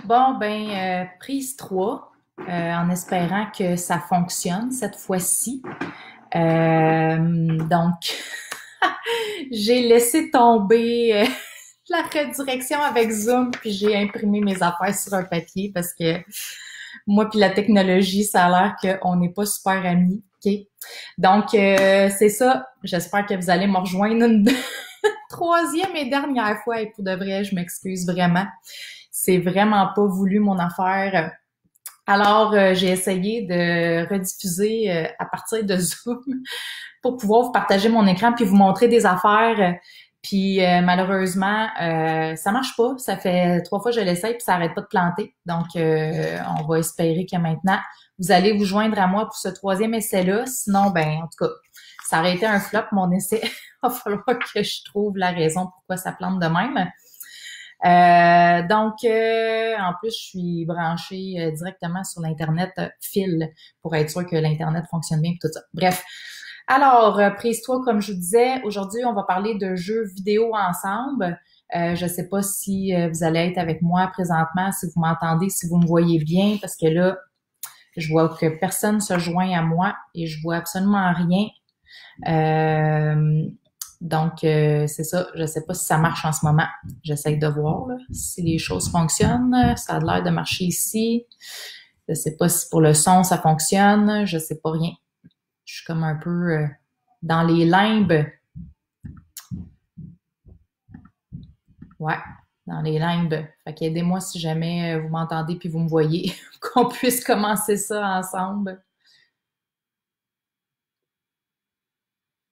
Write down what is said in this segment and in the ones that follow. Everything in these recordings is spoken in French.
Bon, ben, prise 3, en espérant que ça fonctionne cette fois-ci. Donc, j'ai laissé tomber la redirection avec Zoom, puis j'ai imprimé mes affaires sur un papier parce que moi puis la technologie, ça a l'air qu'on n'est pas super amis. OK? Donc, c'est ça. J'espère que vous allez me rejoindre une troisième et dernière fois. Et pour de vrai, je m'excuse vraiment. C'est vraiment pas voulu mon affaire. Alors, j'ai essayé de rediffuser à partir de Zoom pour pouvoir vous partager mon écran puis vous montrer des affaires. Puis malheureusement, ça marche pas. Ça fait 3 fois que je l'essaye puis ça arrête pas de planter. Donc, on va espérer que maintenant, vous allez vous joindre à moi pour ce troisième essai-là. Sinon, ben, en tout cas, ça aurait été un flop, mon essai. Il va falloir que je trouve la raison pourquoi ça plante de même. Donc, en plus, je suis branchée directement sur l'Internet fil pour être sûr que l'Internet fonctionne bien et tout ça. Bref. Alors, prise-toi, comme je vous disais, aujourd'hui, on va parler de jeux vidéo ensemble. Je sais pas si vous allez être avec moi présentement, si vous m'entendez, si vous me voyez bien, parce que là, je vois que personne se joint à moi et je vois absolument rien. Euh, donc, c'est ça. Je sais pas si ça marche en ce moment. J'essaie de voir là, si les choses fonctionnent. Ça a l'air de marcher ici. Je sais pas si pour le son, ça fonctionne. Je sais pas rien. Je suis comme un peu dans les limbes. Ouais, dans les limbes. Fait qu'aidez-moi si jamais vous m'entendez puis vous me voyez, qu'on puisse commencer ça ensemble.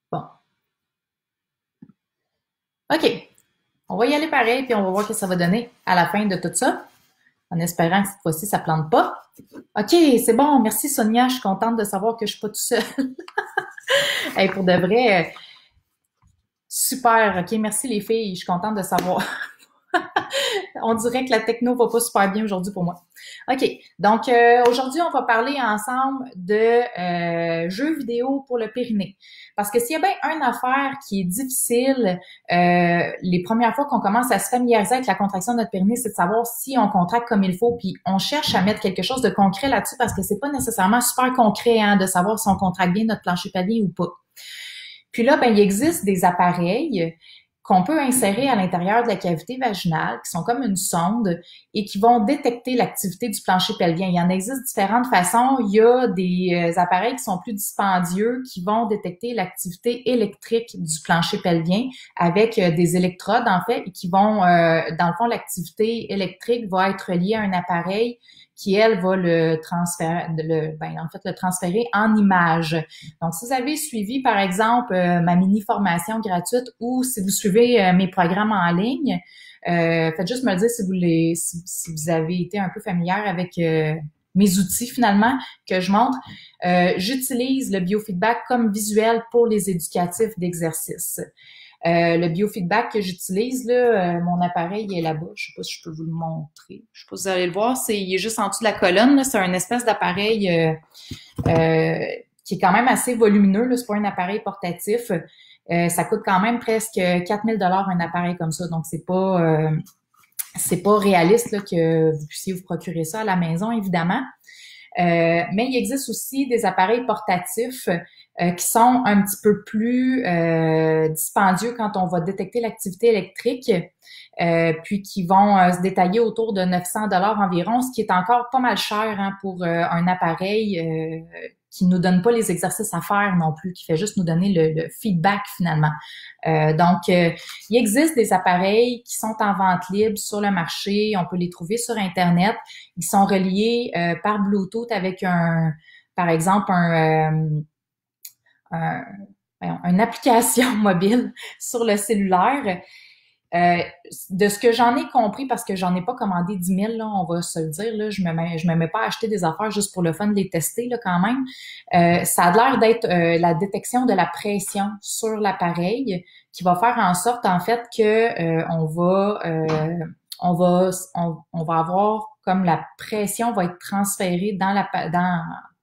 Bon, OK. On va y aller pareil, puis on va voir ce que ça va donner à la fin de tout ça, en espérant que cette fois-ci, ça plante pas. OK, c'est bon. Merci, Sonia. Je suis contente de savoir que je suis pas tout seul. Hey, pour de vrai, super. OK, merci les filles. Je suis contente de savoir. On dirait que la techno va pas super bien aujourd'hui pour moi. OK. Donc, aujourd'hui, on va parler ensemble de jeux vidéo pour le périnée. Parce que s'il y a bien une affaire qui est difficile les premières fois qu'on commence à se familiariser avec la contraction de notre périnée, c'est de savoir si on contracte comme il faut, puis on cherche à mettre quelque chose de concret là-dessus parce que c'est pas nécessairement super concret hein, de savoir si on contracte bien notre plancher pelvien ou pas. Puis là, ben, il existe des appareils qu'on peut insérer à l'intérieur de la cavité vaginale, qui sont comme une sonde et qui vont détecter l'activité du plancher pelvien. Il y en existe différentes façons. Il y a des appareils qui sont plus dispendieux, qui vont détecter l'activité électrique du plancher pelvien avec des électrodes, en fait, et qui vont, dans le fond, l'activité électrique va être liée à un appareil qui, elle, va le transférer, le transférer en image. Donc, si vous avez suivi, par exemple, ma mini-formation gratuite ou si vous suivez mes programmes en ligne, faites juste me dire si vous avez été un peu familière avec mes outils finalement que je montre. J'utilise le biofeedback comme visuel pour les éducatifs d'exercice. Le biofeedback que j'utilise, là, mon appareil est là-bas. Je sais pas si je peux vous le montrer. Je sais pas si vous allez le voir. Il est juste en dessous de la colonne. Là. C'est un espèce d'appareil qui est quand même assez volumineux. Là. C'est pas un appareil portatif. Ça coûte quand même presque 4 000 $ un appareil comme ça. Donc, c'est pas réaliste là, que vous puissiez vous procurer ça à la maison, évidemment. Mais il existe aussi des appareils portatifs qui sont un petit peu plus dispendieux quand on va détecter l'activité électrique, puis qui vont se détailler autour de 900 $ environ, ce qui est encore pas mal cher hein, pour un appareil qui nous donne pas les exercices à faire non plus, qui fait juste nous donner le feedback finalement. Il existe des appareils qui sont en vente libre sur le marché. On peut les trouver sur Internet. Ils sont reliés par Bluetooth avec par exemple, un, une application mobile sur le cellulaire. De ce que j'en ai compris, parce que j'en ai pas commandé 10 000, là, on va se le dire, là, je me mets pas à acheter des affaires juste pour le fun de les tester là, quand même. Ça a l'air d'être la détection de la pression sur l'appareil qui va faire en sorte, en fait, que on va avoir comme la pression va être transférée dans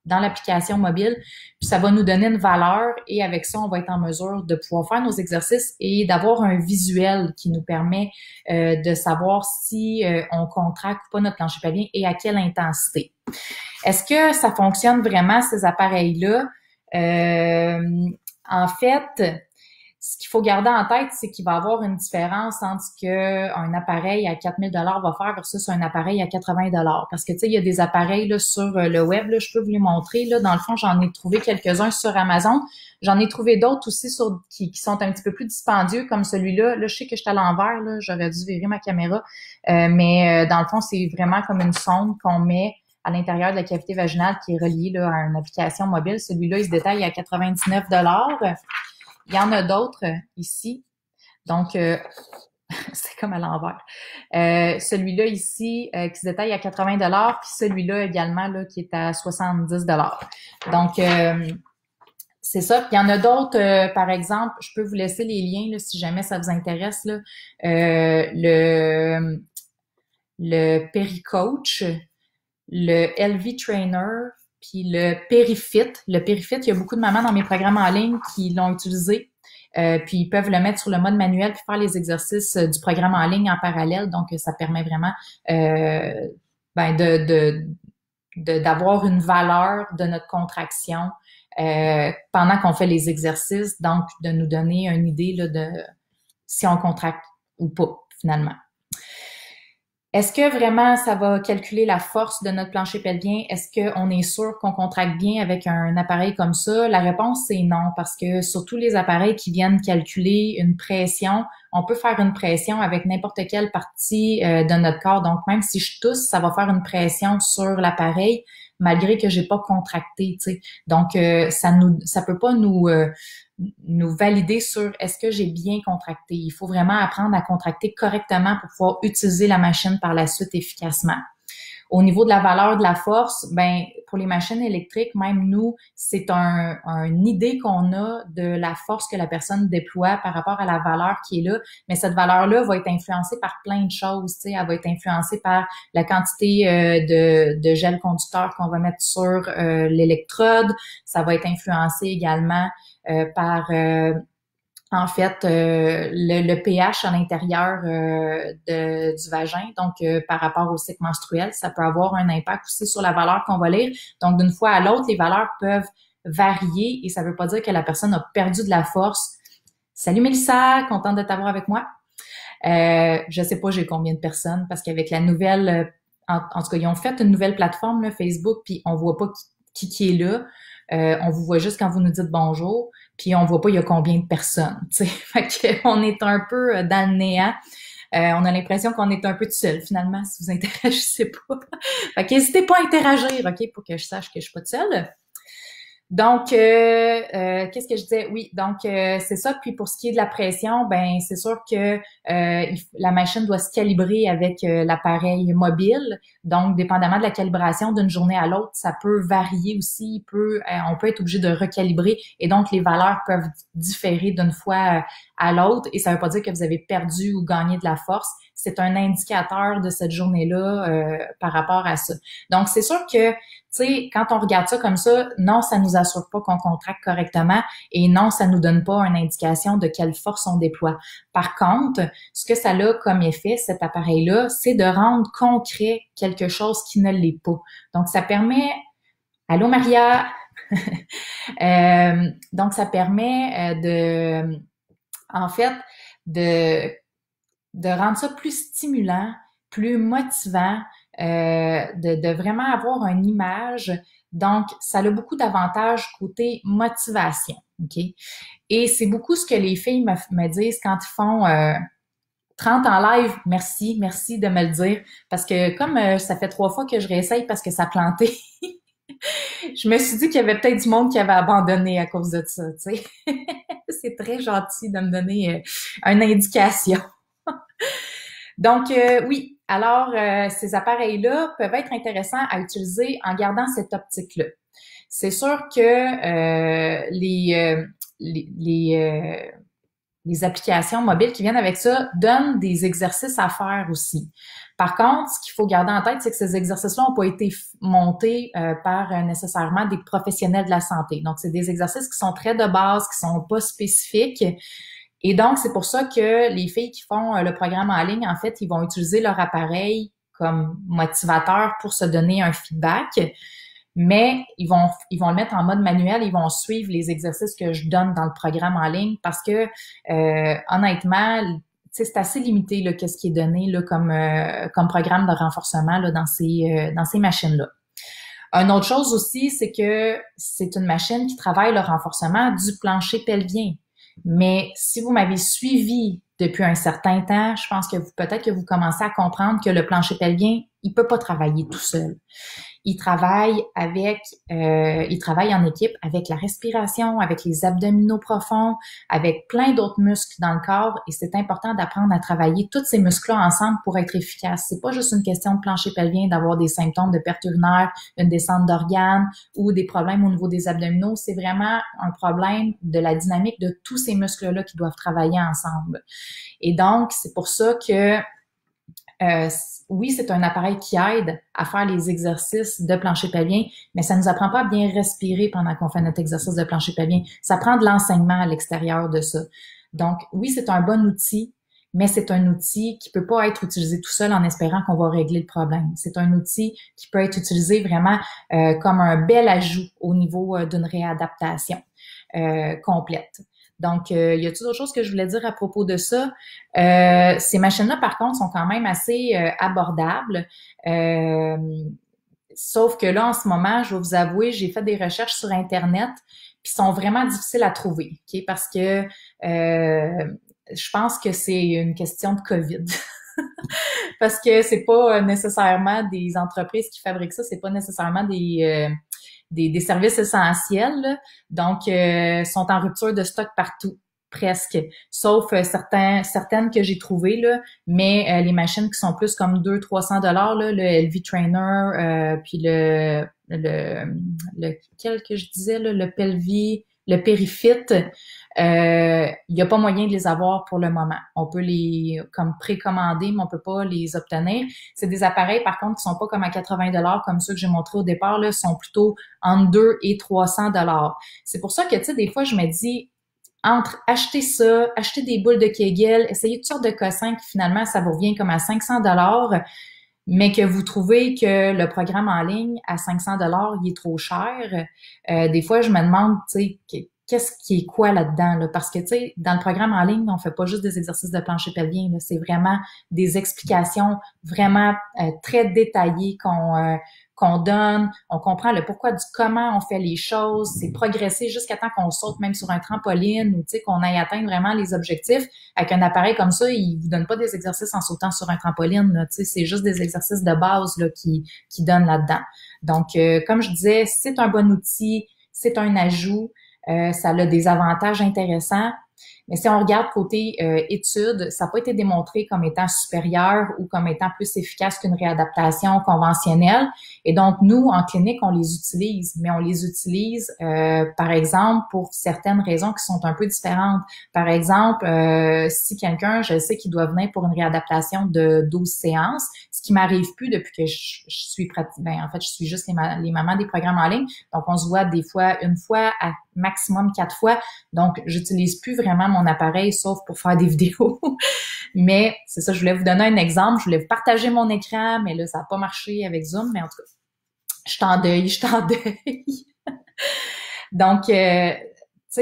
dans l'application mobile, puis ça va nous donner une valeur et avec ça, on va être en mesure de pouvoir faire nos exercices et d'avoir un visuel qui nous permet de savoir si on contracte ou pas notre plancher pelvien et à quelle intensité. Est-ce que ça fonctionne vraiment, ces appareils-là? En fait, ce qu'il faut garder en tête, c'est qu'il va y avoir une différence entre ce qu'un appareil à 4000 $ va faire versus un appareil à 80 $. Parce que, tu sais, il y a des appareils là, sur le web, là, je peux vous les montrer. Là, dans le fond, j'en ai trouvé quelques-uns sur Amazon. J'en ai trouvé d'autres aussi qui sont un petit peu plus dispendieux, comme celui-là. Là, je sais que je suis à l'envers, là, j'aurais dû virer ma caméra. Mais dans le fond, c'est vraiment comme une sonde qu'on met à l'intérieur de la cavité vaginale qui est reliée là, à une application mobile. Celui-là, il se détaille à 99 $. Il y en a d'autres ici. Donc, c'est comme à l'envers. Celui-là ici, qui se détaille à 80 $, puis celui-là également, là, qui est à 70 $. Donc, c'est ça. Puis il y en a d'autres, par exemple, je peux vous laisser les liens là, si jamais ça vous intéresse. Là. Le PeriCoach, le LV Trainer, puis le PeriFit. Le PeriFit, il y a beaucoup de mamans dans mes programmes en ligne qui l'ont utilisé. Puis ils peuvent le mettre sur le mode manuel puis faire les exercices du programme en ligne en parallèle. Donc, ça permet vraiment d'avoir une valeur de notre contraction pendant qu'on fait les exercices. Donc, de nous donner une idée là, de si on contracte ou pas, finalement. Est-ce que vraiment ça va calculer la force de notre plancher pelvien? Est-ce qu'on est sûr qu'on contracte bien avec un appareil comme ça? La réponse, c'est non, parce que sur tous les appareils qui viennent calculer une pression, on peut faire une pression avec n'importe quelle partie de notre corps. Donc, même si je tousse, ça va faire une pression sur l'appareil, malgré que j'ai pas contracté, tu sais. Donc, ça peut pas nous valider sur est-ce que j'ai bien contracté. Il faut vraiment apprendre à contracter correctement pour pouvoir utiliser la machine par la suite efficacement. Au niveau de la valeur de la force, ben pour les machines électriques, même nous, c'est une idée qu'on a de la force que la personne déploie par rapport à la valeur qui est là. Mais cette valeur-là va être influencée par plein de choses. Tu sais, elle va être influencée par la quantité de gel conducteur qu'on va mettre sur l'électrode. Ça va être influencé également par en fait le pH à l'intérieur du vagin, donc par rapport au cycle menstruel, ça peut avoir un impact aussi sur la valeur qu'on va lire. Donc d'une fois à l'autre, les valeurs peuvent varier et ça veut pas dire que la personne a perdu de la force. Salut Mélissa, contente de t'avoir avec moi. Je sais pas j'ai combien de personnes parce qu'avec la nouvelle, en tout cas ils ont fait une nouvelle plateforme là, Facebook, puis on voit pas qui est là. On vous voit juste quand vous nous dites bonjour, puis on voit pas il y a combien de personnes, tu sais. Fait qu'on est un peu dans le néant. On a l'impression qu'on est un peu tout seul, finalement, si vous interagissez pas. Fait qu'hésitez pas à interagir, OK, pour que je sache que je suis pas toute seule. Donc, qu'est-ce que je disais? Oui, donc c'est ça. Puis pour ce qui est de la pression, ben c'est sûr que la machine doit se calibrer avec l'appareil mobile. Donc, dépendamment de la calibration d'une journée à l'autre, ça peut varier aussi. On peut être obligé de recalibrer et donc les valeurs peuvent différer d'une fois à l'autre. Et ça veut pas dire que vous avez perdu ou gagné de la force. C'est un indicateur de cette journée-là par rapport à ça. Donc, c'est sûr que tu sais, quand on regarde ça comme ça, non, ça nous assure pas qu'on contracte correctement et non, ça nous donne pas une indication de quelle force on déploie. Par contre, ce que ça a comme effet, cet appareil-là, c'est de rendre concret quelque chose qui ne l'est pas. Donc, ça permet... Allô, Maria? Donc, ça permet en fait, de rendre ça plus stimulant, plus motivant, de vraiment avoir une image. Donc, ça a beaucoup d'avantages côté motivation, OK? Et c'est beaucoup ce que les filles me disent quand ils font 30 en live. Merci de me le dire. Parce que comme ça fait 3 fois que je réessaye parce que ça a planté, je me suis dit qu'il y avait peut-être du monde qui avait abandonné à cause de ça, tu sais. C'est très gentil de me donner une indication. Donc, oui. Alors, ces appareils-là peuvent être intéressants à utiliser en gardant cette optique-là. C'est sûr que les les applications mobiles qui viennent avec ça donnent des exercices à faire aussi. Par contre, ce qu'il faut garder en tête, c'est que ces exercices-là n'ont pas été montés par nécessairement des professionnels de la santé. Donc, c'est des exercices qui sont très de base, qui sont pas spécifiques. Et donc, c'est pour ça que les filles qui font le programme en ligne, en fait, ils vont utiliser leur appareil comme motivateur pour se donner un feedback. Mais ils vont le mettre en mode manuel, ils vont suivre les exercices que je donne dans le programme en ligne parce que honnêtement, c'est assez limité là, qu'est-ce qui est donné là, comme programme de renforcement là, dans ces machines-là. Une autre chose aussi, c'est que c'est une machine qui travaille le renforcement du plancher pelvien. Mais si vous m'avez suivi depuis un certain temps, je pense que peut-être que vous commencez à comprendre que le plancher pelvien, il peut pas travailler tout seul. Il travaille en équipe avec la respiration, avec les abdominaux profonds, avec plein d'autres muscles dans le corps et c'est important d'apprendre à travailler tous ces muscles-là ensemble pour être efficace. C'est pas juste une question de plancher pelvien, d'avoir des symptômes de perte urinaire, une descente d'organes ou des problèmes au niveau des abdominaux. C'est vraiment un problème de la dynamique de tous ces muscles-là qui doivent travailler ensemble. Et donc, c'est pour ça que oui, c'est un appareil qui aide à faire les exercices de plancher pelvien, mais ça nous apprend pas à bien respirer pendant qu'on fait notre exercice de plancher pelvien. Ça prend de l'enseignement à l'extérieur de ça. Donc, oui, c'est un bon outil, mais c'est un outil qui peut pas être utilisé tout seul en espérant qu'on va régler le problème. C'est un outil qui peut être utilisé vraiment comme un bel ajout au niveau d'une réadaptation complète. Donc, y a-t-il d'autres choses que je voulais dire à propos de ça? Ces machines-là, par contre, sont quand même assez abordables. Sauf que là, en ce moment, je vais vous avouer, j'ai fait des recherches sur Internet, puis sont vraiment difficiles à trouver, ok? Parce que je pense que c'est une question de COVID. Parce que c'est pas nécessairement des entreprises qui fabriquent ça, c'est pas nécessairement des services essentiels, là. Donc sont en rupture de stock partout, presque, sauf certaines que j'ai trouvées là, mais les machines qui sont plus comme 200-300 $ là, le LV Trainer, puis lequel que je disais là, le Pelvi, le Perifit. Il n'y a pas moyen de les avoir pour le moment. On peut les comme précommander, mais on peut pas les obtenir. C'est des appareils, par contre, qui sont pas comme à 80 $ comme ceux que j'ai montrés au départ, là, sont plutôt entre 2 et 300 $. C'est pour ça que, tu sais, des fois, je me dis, entre acheter ça, acheter des boules de Kegel, essayer toutes sortes de cossins qui finalement, ça vous revient comme à 500 $, mais que vous trouvez que le programme en ligne à 500 $, il est trop cher. Des fois, je me demande, tu sais, qu'est-ce qui est quoi là-dedans, là? Parce que, tu sais, dans le programme en ligne, on fait pas juste des exercices de plancher pelvien, là. C'est vraiment des explications vraiment très détaillées qu'on donne. On comprend le pourquoi du comment on fait les choses. C'est progresser jusqu'à temps qu'on saute même sur un trampoline ou, tu sais, qu'on aille atteindre vraiment les objectifs. Avec un appareil comme ça, il vous donne pas des exercices en sautant sur un trampoline, là. Tu sais, c'est juste des exercices de base, là, qui donnent là-dedans. Donc, comme je disais, c'est un bon outil, c'est un ajout. Ça a des avantages intéressants. Mais si on regarde côté études, ça n'a pas été démontré comme étant supérieur ou comme étant plus efficace qu'une réadaptation conventionnelle. Et donc, nous, en clinique, on les utilise, mais on les utilise, par exemple, pour certaines raisons qui sont un peu différentes. Par exemple, si quelqu'un, je sais qu'il doit venir pour une réadaptation de 12 séances, ce qui m'arrive plus depuis que je suis en fait, je suis juste les mamans des programmes en ligne. Donc, on se voit des fois une fois à maximum 4 fois. Donc, j'utilise plus vraiment mon appareil, sauf pour faire des vidéos. Mais c'est ça, je voulais vous donner un exemple. Je voulais vous partager mon écran, mais là, ça n'a pas marché avec Zoom. Mais en tout cas, je suis en deuil. Donc, tu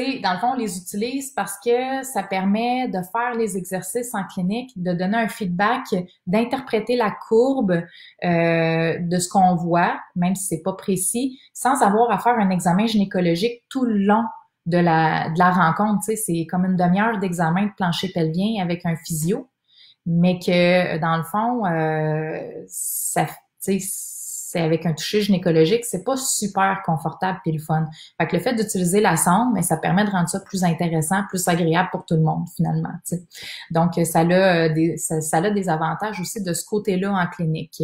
sais, dans le fond, on les utilise parce que ça permet de faire les exercices en clinique, de donner un feedback, d'interpréter la courbe de ce qu'on voit, même si c'est pas précis, sans avoir à faire un examen gynécologique tout le long de la rencontre. Tu sais, c'est comme une demi-heure d'examen de plancher pelvien avec un physio, mais que dans le fond, ça, tu sais, c'est avec un toucher gynécologique, c'est pas super confortable et le fun. Fait que le fait d'utiliser la sonde, mais ça permet de rendre ça plus intéressant, plus agréable pour tout le monde finalement. Tu sais. Donc ça a des avantages aussi de ce côté-là en clinique.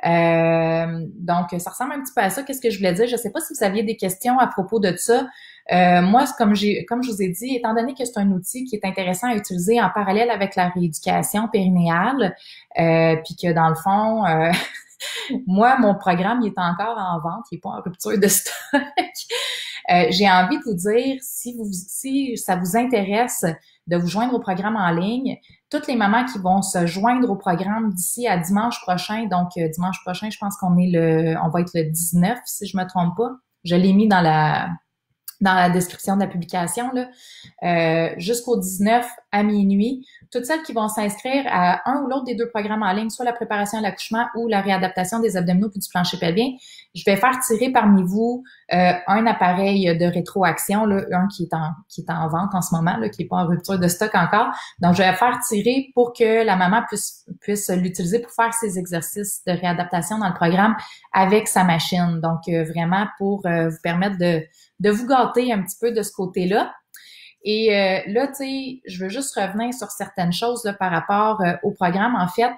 Donc, ça ressemble un petit peu à ça. Qu'est-ce que je voulais dire? Je ne sais pas si vous aviez des questions à propos de ça. Moi, comme je vous ai dit, étant donné que c'est un outil qui est intéressant à utiliser en parallèle avec la rééducation périnéale, puis que dans le fond, moi, mon programme, il est encore en vente, il n'est pas en rupture de stock. J'ai envie de vous dire, si ça vous intéresse de vous joindre au programme en ligne, toutes les mamans qui vont se joindre au programme d'ici à dimanche prochain, donc dimanche prochain, je pense on va être le 19, si je me trompe pas. Je l'ai mis dans la description de la publication, là, jusqu'au 19 à minuit. Toutes celles qui vont s'inscrire à un ou l'autre des deux programmes en ligne, soit la préparation à l'accouchement ou la réadaptation des abdominaux puis du plancher pelvien, je vais faire tirer parmi vous un appareil de rétroaction, là, un qui est en vente en ce moment, là, qui est pas en rupture de stock encore. Donc, je vais faire tirer pour que la maman puisse l'utiliser pour faire ses exercices de réadaptation dans le programme avec sa machine. Donc, vraiment pour vous permettre de vous gâter un petit peu de ce côté-là. Et là, tu sais, je veux juste revenir sur certaines choses là, par rapport au programme. En fait,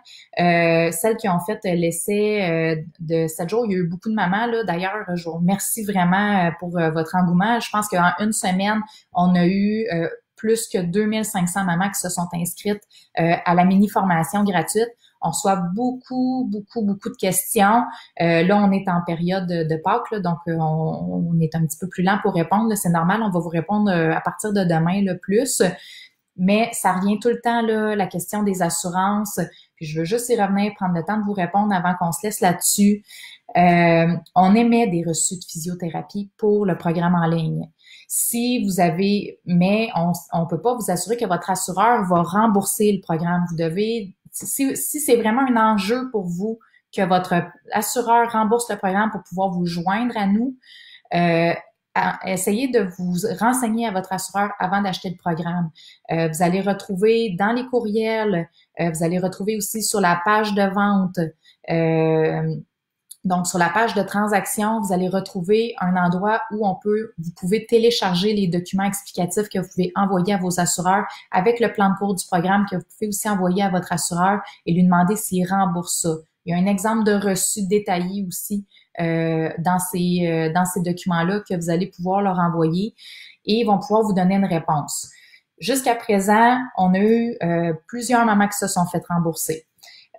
celles qui ont fait l'essai de 7 jours, il y a eu beaucoup de mamans. Là. D'ailleurs, je vous remercie vraiment pour votre engouement. Je pense qu'en une semaine, on a eu plus que 2500 mamans qui se sont inscrites à la mini-formation gratuite. On reçoit beaucoup de questions. Là, on est en période de Pâques, là, donc on est un petit peu plus lent pour répondre. C'est normal, on va vous répondre à partir de demain le plus. Mais ça revient tout le temps, là, la question des assurances. Puis je veux juste y revenir, prendre le temps de vous répondre avant qu'on se laisse là-dessus. On émet des reçus de physiothérapie pour le programme en ligne. Si vous avez, mais on peut pas vous assurer que votre assureur va rembourser le programme. Vous devez, si c'est vraiment un enjeu pour vous que votre assureur rembourse le programme pour pouvoir vous joindre à nous, essayez de vous renseigner à votre assureur avant d'acheter le programme. Vous allez retrouver dans les courriels, vous allez retrouver aussi sur la page de vente, donc, sur la page de transaction, vous allez retrouver un endroit où vous pouvez télécharger les documents explicatifs que vous pouvez envoyer à vos assureurs avec le plan de cours du programme que vous pouvez aussi envoyer à votre assureur et lui demander s'il rembourse ça. Il y a un exemple de reçu détaillé aussi dans ces documents-là que vous allez pouvoir leur envoyer et ils vont pouvoir vous donner une réponse. Jusqu'à présent, on a eu plusieurs mamans qui se sont fait rembourser.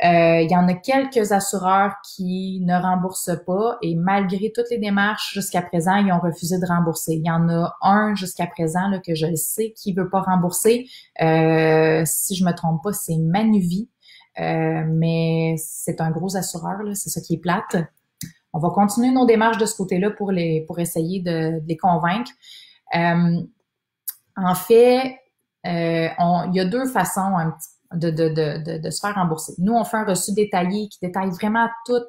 Il y en a quelques assureurs qui ne remboursent pas et malgré toutes les démarches jusqu'à présent, ils ont refusé de rembourser. Il y en a un jusqu'à présent là, que je le sais qui veut pas rembourser. Si je me trompe pas, c'est Manuvie, mais c'est un gros assureur, là, c'est ça qui est plate. On va continuer nos démarches de ce côté-là pour essayer de les convaincre. En fait, il y a deux façons un petit de se faire rembourser. Nous, on fait un reçu détaillé qui détaille vraiment tout,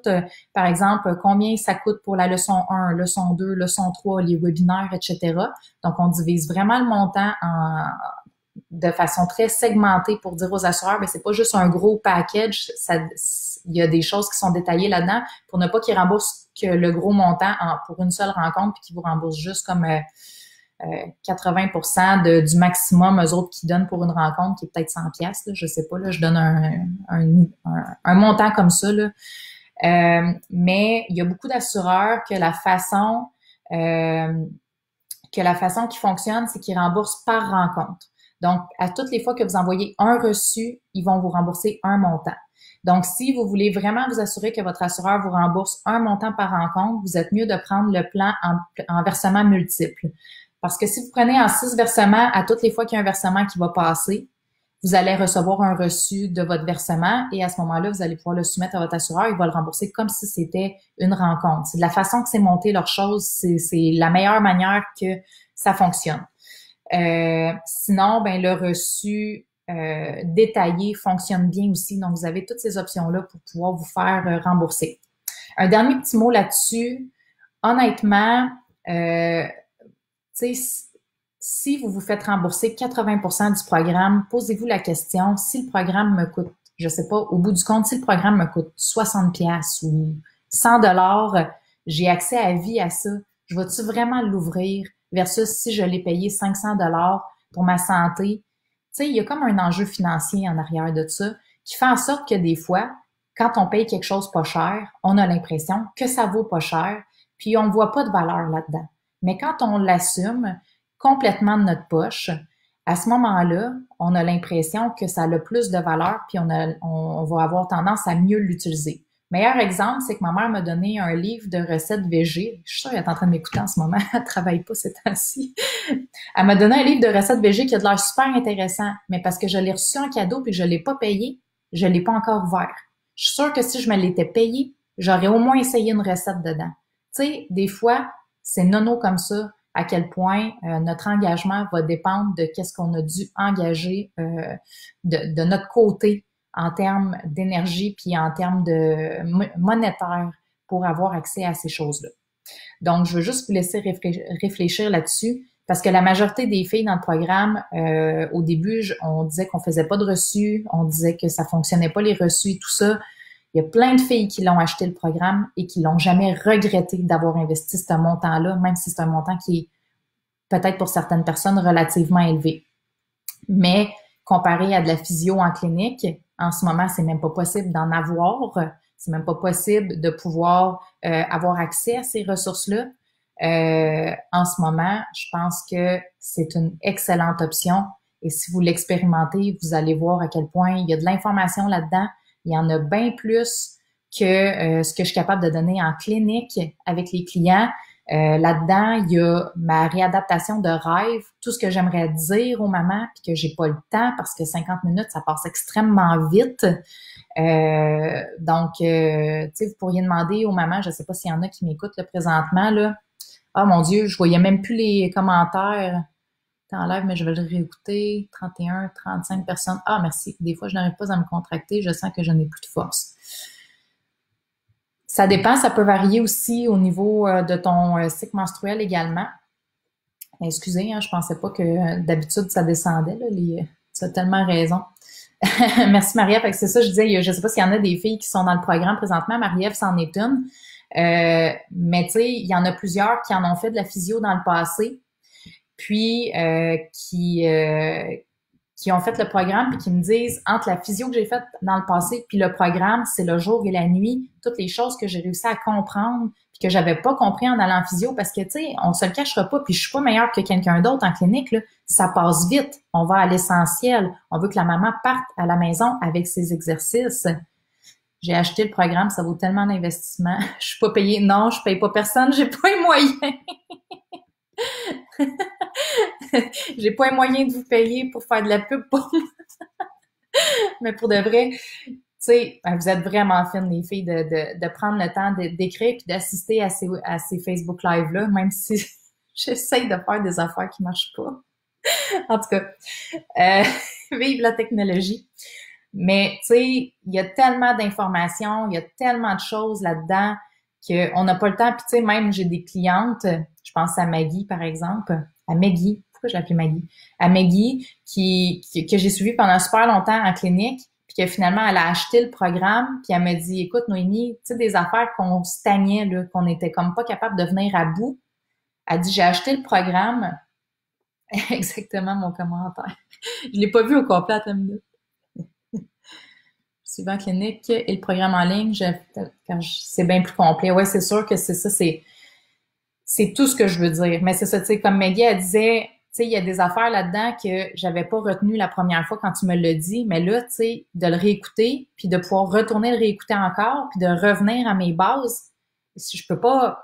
par exemple, combien ça coûte pour la leçon 1, leçon 2, leçon 3, les webinaires, etc. Donc, on divise vraiment le montant de façon très segmentée pour dire aux assureurs, mais c'est pas juste un gros package, il y a des choses qui sont détaillées là-dedans pour ne pas qu'ils remboursent que le gros montant pour une seule rencontre puis qu'ils vous remboursent juste comme 80% du maximum, eux autres, qui donnent pour une rencontre, qui est peut-être 100 pièces, je sais pas, là, je donne un montant comme ça, là. Mais il y a beaucoup d'assureurs que la façon qui fonctionne, c'est qu'ils remboursent par rencontre. Donc, à toutes les fois que vous envoyez un reçu, ils vont vous rembourser un montant. Donc, si vous voulez vraiment vous assurer que votre assureur vous rembourse un montant par rencontre, vous êtes mieux de prendre le plan en versement multiple. Parce que si vous prenez en 6 versements, à toutes les fois qu'il y a un versement qui va passer, vous allez recevoir un reçu de votre versement et à ce moment-là, vous allez pouvoir le soumettre à votre assureur. Il va le rembourser comme si c'était une rencontre. C'est de la façon que c'est monté leur chose. C'est la meilleure manière que ça fonctionne. Sinon, ben le reçu détaillé fonctionne bien aussi. Donc, vous avez toutes ces options-là pour pouvoir vous faire rembourser. Un dernier petit mot là-dessus. Honnêtement, si vous vous faites rembourser 80% du programme, posez-vous la question, si le programme me coûte, je sais pas, au bout du compte, si le programme me coûte 60 pièces ou 100 dollars, j'ai accès à vie à ça. Je vais-tu vraiment l'ouvrir versus si je l'ai payé 500 dollars pour ma santé? Tu sais, il y a comme un enjeu financier en arrière de ça qui fait en sorte que des fois, quand on paye quelque chose pas cher, on a l'impression que ça vaut pas cher, puis on voit pas de valeur là-dedans. Mais quand on l'assume complètement de notre poche, à ce moment-là, on a l'impression que ça a plus de valeur, puis on va avoir tendance à mieux l'utiliser. Meilleur exemple, c'est que ma mère m'a donné un livre de recettes végé. Je suis sûre qu'elle est en train de m'écouter en ce moment. Elle travaille pas ces temps-ci. Elle m'a donné un livre de recettes végé qui a de l'air super intéressant, mais parce que je l'ai reçu en cadeau puis que je l'ai pas payé, je l'ai pas encore ouvert. Je suis sûre que si je me l'étais payé, j'aurais au moins essayé une recette dedans. Tu sais, des fois, c'est nono comme ça, à quel point notre engagement va dépendre de qu'est-ce qu'on a dû engager de notre côté en termes d'énergie puis en termes de monétaire pour avoir accès à ces choses-là. Donc, je veux juste vous laisser réfléchir là-dessus parce que la majorité des filles dans le programme, au début, on disait qu'on faisait pas de reçus, on disait que ça fonctionnait pas les reçus et tout ça. Il y a plein de filles qui l'ont acheté le programme et qui l'ont jamais regretté d'avoir investi ce montant-là, même si c'est un montant qui est peut-être pour certaines personnes relativement élevé. Mais comparé à de la physio en clinique, en ce moment, c'est même pas possible d'en avoir. C'est même pas possible de pouvoir avoir accès à ces ressources-là. En ce moment, je pense que c'est une excellente option. Et si vous l'expérimentez, vous allez voir à quel point il y a de l'information là-dedans. Il y en a bien plus que ce que je suis capable de donner en clinique avec les clients. Là-dedans, il y a ma réadaptation de rêve, tout ce que j'aimerais dire aux mamans, puis que j'ai pas le temps parce que 50 minutes, ça passe extrêmement vite. Donc, tu sais, vous pourriez demander aux mamans, je sais pas s'il y en a qui m'écoutent là, présentement, là. Ah mon Dieu, je voyais même plus les commentaires. T'enlèves, mais je vais le réécouter. 31, 35 personnes. Ah, merci. Des fois, je n'arrive pas à me contracter. Je sens que je n'ai plus de force. Ça dépend. Ça peut varier aussi au niveau de ton cycle menstruel également. Excusez, hein, je pensais pas que d'habitude, ça descendait. Là, tu as tellement raison. Merci, Marie-Ève. Fait que c'est ça, je disais, je sais pas s'il y en a des filles qui sont dans le programme présentement. Marie-Ève, c'en est une. Mais tu sais, il y en a plusieurs qui en ont fait de la physio dans le passé. Puis qui ont fait le programme puis qui me disent entre la physio que j'ai faite dans le passé puis le programme, c'est le jour et la nuit, toutes les choses que j'ai réussi à comprendre puis que j'avais pas compris en allant en physio parce que tu sais, on se le cachera pas puis je suis pas meilleure que quelqu'un d'autre en clinique là, ça passe vite, on va à l'essentiel, on veut que la maman parte à la maison avec ses exercices. J'ai acheté le programme, ça vaut tellement d'investissement. Je suis pas payée. Non, je paye pas personne, j'ai pas les moyens. J'ai pas les moyens de vous payer pour faire de la pub pour moi. Mais pour de vrai, tu sais, vous êtes vraiment fines, les filles, de prendre le temps d'écrire puis d'assister à ces Facebook Live-là, même si j'essaye de faire des affaires qui marchent pas. En tout cas, vive la technologie. Mais, tu sais, il y a tellement d'informations, il y a tellement de choses là-dedans qu'on n'a pas le temps. Puis, tu sais, même j'ai des clientes, je pense à Maggie, par exemple, à Maggie, pourquoi je l'appelle Maggie? À Maggie, que j'ai suivi pendant super longtemps en clinique, puis que finalement, elle a acheté le programme, puis elle me dit, écoute, Noémie, tu sais, des affaires qu'on stagnait, là, qu'on était comme pas capable de venir à bout. Elle dit, j'ai acheté le programme. Exactement mon commentaire. Je l'ai pas vu au complet à ta minute. Suivant clinique et le programme en ligne, c'est bien plus complet. Ouais, c'est sûr que c'est ça, c'est tout ce que je veux dire. Mais c'est ça, tu sais, comme Maggie, elle disait, tu sais, il y a des affaires là-dedans que j'avais pas retenues la première fois quand tu me l'as dit, mais là, tu sais, de le réécouter, puis de pouvoir retourner le réécouter encore, puis de revenir à mes bases, je peux pas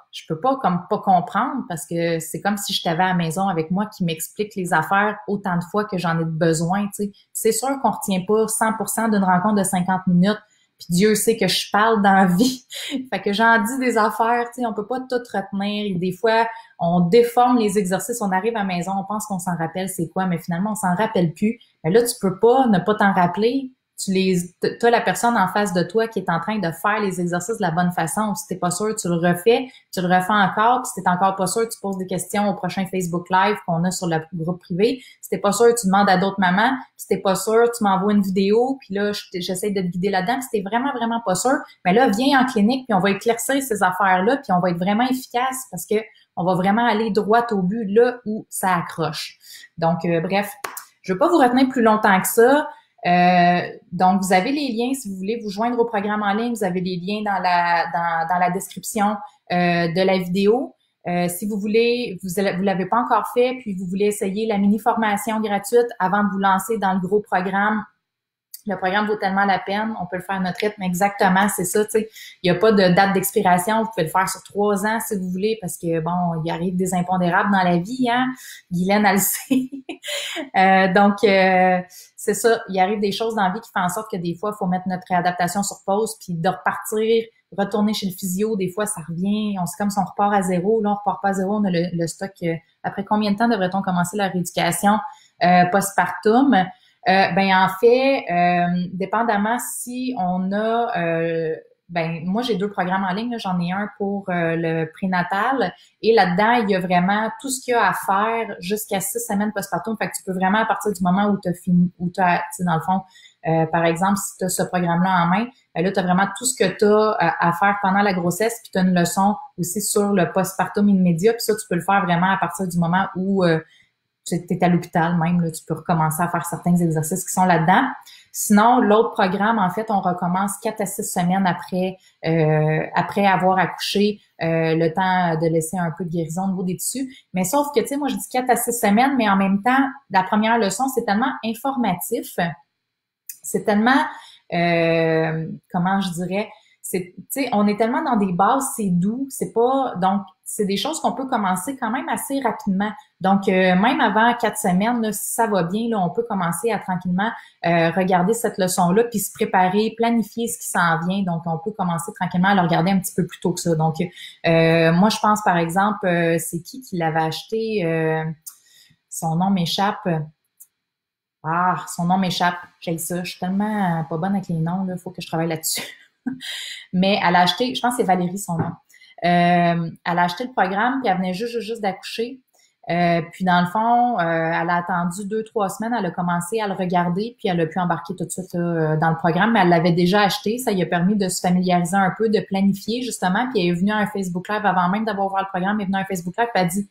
comme pas comprendre parce que c'est comme si je t'avais à la maison avec moi qui m'explique les affaires autant de fois que j'en ai besoin, tu sais. C'est sûr qu'on retient pas 100% d'une rencontre de 50 minutes, puis Dieu sait que je parle dans la vie. Fait que j'en dis des affaires, tu sais, on peut pas tout retenir. Et des fois, on déforme les exercices, on arrive à la maison, on pense qu'on s'en rappelle c'est quoi, mais finalement, on s'en rappelle plus. Mais là, tu peux pas ne pas t'en rappeler. T'as la personne en face de toi qui est en train de faire les exercices de la bonne façon. Si t'es pas sûr, tu le refais encore. Puis si t'es encore pas sûr, tu poses des questions au prochain Facebook Live qu'on a sur le groupe privé. Si t'es pas sûr, tu demandes à d'autres mamans. Puis si t'es pas sûr, tu m'envoies une vidéo. Puis là, j'essaie de te guider là-dedans. Puis si t'es vraiment, vraiment pas sûr, mais là, viens en clinique puis on va éclaircir ces affaires-là puis on va être vraiment efficace parce que on va vraiment aller droit au but là où ça accroche. Donc, bref, je veux pas vous retenir plus longtemps que ça. Donc, vous avez les liens si vous voulez vous joindre au programme en ligne. Vous avez les liens dans la description de la vidéo. Si vous voulez, vous l'avez pas encore fait, puis vous voulez essayer la mini-formation gratuite avant de vous lancer dans le gros programme, le programme vaut tellement la peine, on peut le faire à notre rythme, exactement, c'est ça, tu sais. Il n'y a pas de date d'expiration, vous pouvez le faire sur 3 ans si vous voulez, parce que, bon, il arrive des impondérables dans la vie, hein. Guylaine, elle le sait. C'est ça, il arrive des choses dans la vie qui font en sorte que des fois, il faut mettre notre réadaptation sur pause, puis de repartir, retourner chez le physio, des fois, ça revient, c'est comme si on repart à zéro, là, on repart pas à zéro, on a le stock. Après combien de temps devrait-on commencer la rééducation postpartum? En fait, dépendamment si on a moi j'ai 2 programmes en ligne, j'en ai un pour le prénatal et là-dedans, il y a vraiment tout ce qu'il y a à faire jusqu'à 6 semaines postpartum. Fait que tu peux vraiment à partir du moment où tu as fini, tu sais, dans le fond, par exemple, si tu as ce programme-là en main, là, tu as vraiment tout ce que tu as à faire pendant la grossesse, puis tu as une leçon aussi sur le postpartum immédiat, puis ça, tu peux le faire vraiment à partir du moment où tu es à l'hôpital même, là, tu peux recommencer à faire certains exercices qui sont là-dedans. Sinon, l'autre programme, en fait, on recommence 4 à 6 semaines après avoir accouché, le temps de laisser un peu de guérison au niveau des tissus. Mais sauf que, tu sais, moi, je dis 4 à 6 semaines, mais en même temps, la première leçon, c'est tellement informatif, c'est tellement, comment je dirais, tu sais, on est tellement dans des bases, c'est doux, c'est pas, donc, c'est des choses qu'on peut commencer quand même assez rapidement. Donc, même avant 4 semaines, là, si ça va bien, là, on peut commencer à tranquillement regarder cette leçon-là, puis se préparer, planifier ce qui s'en vient. Donc, on peut commencer tranquillement à le regarder un petit peu plus tôt que ça. Donc, moi, je pense, par exemple, c'est qui l'avait acheté? Son nom m'échappe. Son nom m'échappe. J'ai ça. Je suis tellement pas bonne avec les noms, là. Faut que je travaille là-dessus. Mais elle a acheté, je pense que c'est Valérie son nom. Elle a acheté le programme, puis elle venait juste d'accoucher. Puis dans le fond, elle a attendu 2-3 semaines, elle a commencé à le regarder, puis elle a pu embarquer tout de suite dans le programme, mais elle l'avait déjà acheté, ça lui a permis de se familiariser un peu, de planifier justement, puis elle est venue à un Facebook Live avant même d'avoir ouvert le programme, elle est venue à un Facebook Live, puis elle a dit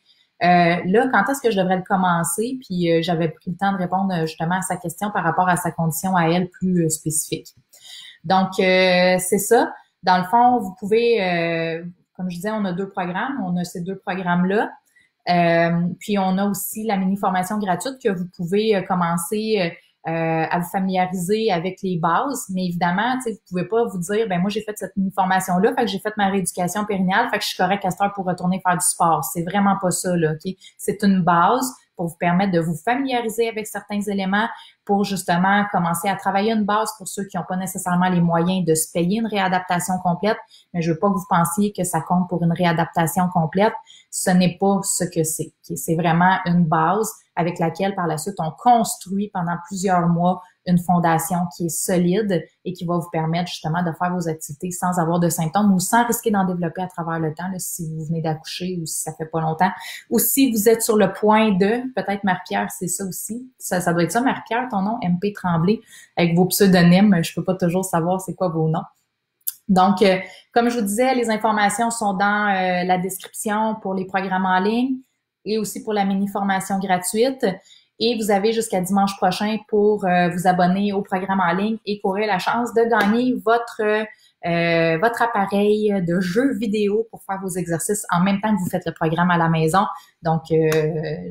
là, quand est-ce que je devrais le commencer? Puis j'avais pris le temps de répondre justement à sa question par rapport à sa condition à elle plus spécifique. Donc, c'est ça. Dans le fond, vous pouvez, comme je disais, on a 2 programmes. On a ces 2 programmes-là. Puis, on a aussi la mini-formation gratuite que vous pouvez commencer à vous familiariser avec les bases. Mais évidemment, tu sais, vous pouvez pas vous dire, ben moi, j'ai fait cette mini-formation-là, fait que j'ai fait ma rééducation périnéale, fait que je suis correcte à cette heure pour retourner faire du sport. C'est vraiment pas ça, là, OK? C'est une base pour vous permettre de vous familiariser avec certains éléments, pour justement commencer à travailler une base pour ceux qui n'ont pas nécessairement les moyens de se payer une réadaptation complète. Mais je veux pas que vous pensiez que ça compte pour une réadaptation complète. Ce n'est pas ce que c'est. C'est vraiment une base avec laquelle, par la suite, on construit pendant plusieurs mois une fondation qui est solide et qui va vous permettre justement de faire vos activités sans avoir de symptômes ou sans risquer d'en développer à travers le temps, là, si vous venez d'accoucher ou si ça fait pas longtemps. Ou si vous êtes sur le point de, peut-être Marie-Pierre, c'est ça aussi. Ça doit être ça, Marie-Pierre, ton nom, MP Tremblay, avec vos pseudonymes. Je peux pas toujours savoir c'est quoi vos noms. Donc, comme je vous disais, les informations sont dans la description pour les programmes en ligne et aussi pour la mini-formation gratuite. Et vous avez jusqu'à dimanche prochain pour vous abonner au programme en ligne et courir la chance de gagner votre appareil de jeu vidéo pour faire vos exercices en même temps que vous faites le programme à la maison. Donc,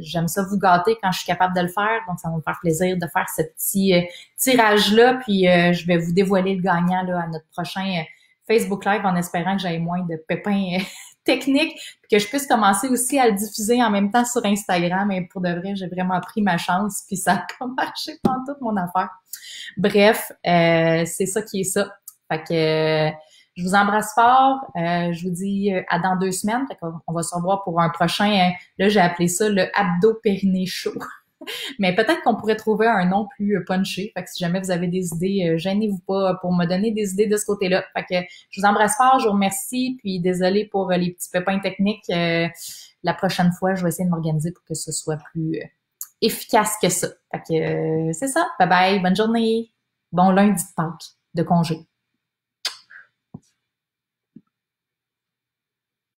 j'aime ça vous gâter quand je suis capable de le faire. Donc, ça va me faire plaisir de faire ce petit tirage-là. Puis, je vais vous dévoiler le gagnant là, à notre prochain Facebook Live en espérant que j'aille moins de pépins techniques puis que je puisse commencer aussi à le diffuser en même temps sur Instagram. Et pour de vrai, j'ai vraiment pris ma chance puis ça a pas marché pendant toute mon affaire. Bref, c'est ça qui est ça. Fait que je vous embrasse fort. Je vous dis à dans 2 semaines. Fait qu'on va se revoir pour un prochain, là j'ai appelé ça le Abdo Périnée Show. Mais peut-être qu'on pourrait trouver un nom plus punché. Fait que si jamais vous avez des idées, gênez-vous pas pour me donner des idées de ce côté-là. Fait que je vous embrasse fort, je vous remercie, puis désolée pour les petits pépins techniques. La prochaine fois, je vais essayer de m'organiser pour que ce soit plus efficace que ça. Fait que c'est ça. Bye bye, bonne journée. Bon lundi de Pâques, de congé.